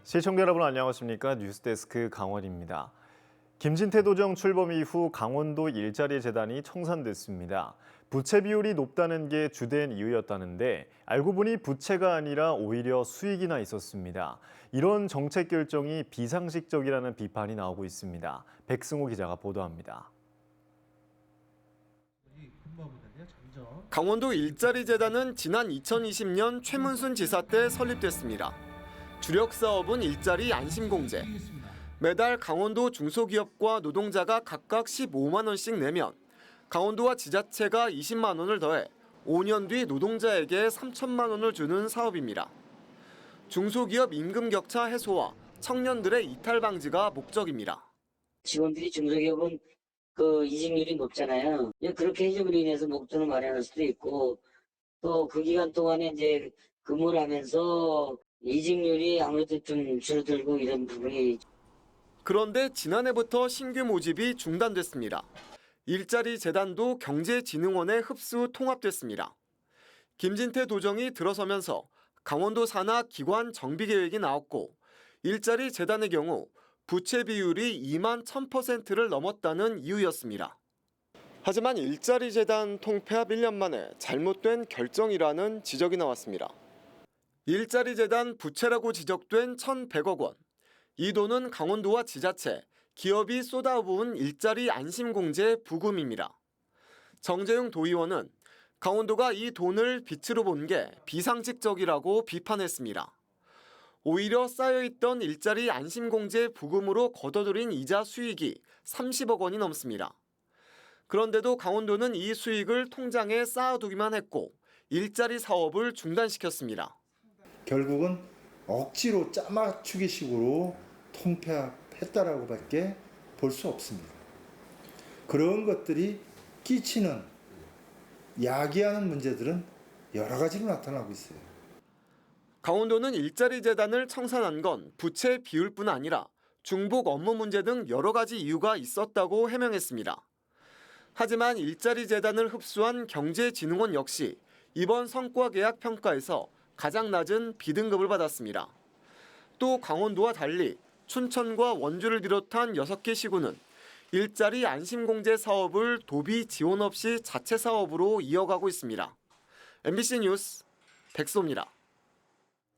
시청자 여러분 안녕하십니까? 뉴스데스크 강원입니다. 김진태 도정 출범 이후 강원도 일자리 재단이 청산됐습니다. 부채 비율이 높다는 게 주된 이유였다는데 알고 보니 부채가 아니라 오히려 수익이나 있었습니다. 이런 정책 결정이 비상식적이라는 비판이 나오고 있습니다. 백승호 기자가 보도합니다. 강원도 일자리 재단은 지난 2020년 최문순 지사 때 설립됐습니다. 주력 사업은 일자리 안심공제. 매달 강원도 중소기업과 노동자가 각각 15만 원씩 내면 강원도와 지자체가 20만 원을 더해 5년 뒤 노동자에게 3천만 원을 주는 사업입니다. 중소기업 임금 격차 해소와 청년들의 이탈 방지가 목적입니다. 직원들이 중소기업은 이직률이 높잖아요. 그렇게 해줌으로 인해서 목돈을 마련할 수도 있고 또 그 기간 동안에 이제 근무를 하면서 이직률이 아무래도 좀 줄어들고 이런 부분이. 그런데 지난해부터 신규 모집이 중단됐습니다. 일자리 재단도 경제진흥원에 흡수 통합됐습니다. 김진태 도정이 들어서면서 강원도 산하 기관 정비 계획이 나왔고 일자리 재단의 경우 부채 비율이 2만 1000%를 넘었다는 이유였습니다. 하지만 일자리 재단 통폐합 1년 만에 잘못된 결정이라는 지적이 나왔습니다. 일자리 재단 부채라고 지적된 1,100억 원. 이 돈은 강원도와 지자체, 기업이 쏟아부은 일자리 안심공제 부금입니다. 정재용 도의원은 강원도가 이 돈을 빚으로 본 게 비상식적이라고 비판했습니다. 오히려 쌓여있던 일자리 안심공제 부금으로 걷어들인 이자 수익이 30억 원이 넘습니다. 그런데도 강원도는 이 수익을 통장에 쌓아두기만 했고 일자리 사업을 중단시켰습니다. 결국은 억지로 짜맞추기식으로 통폐합했다라고밖에 볼 수 없습니다. 그런 것들이 끼치는 야기하는 문제들은 여러 가지로 나타나고 있어요. 강원도는 일자리 재단을 청산한 건 부채 비율뿐 아니라 중복 업무 문제 등 여러 가지 이유가 있었다고 해명했습니다. 하지만 일자리 재단을 흡수한 경제진흥원 역시 이번 성과 계약 평가에서 가장 낮은 B등급을 받았습니다. 또 강원도와 달리 춘천과 원주를 비롯한 6개 시군은 일자리 안심공제 사업을 도비 지원 없이 자체 사업으로 이어가고 있습니다. MBC 뉴스 백소입니다.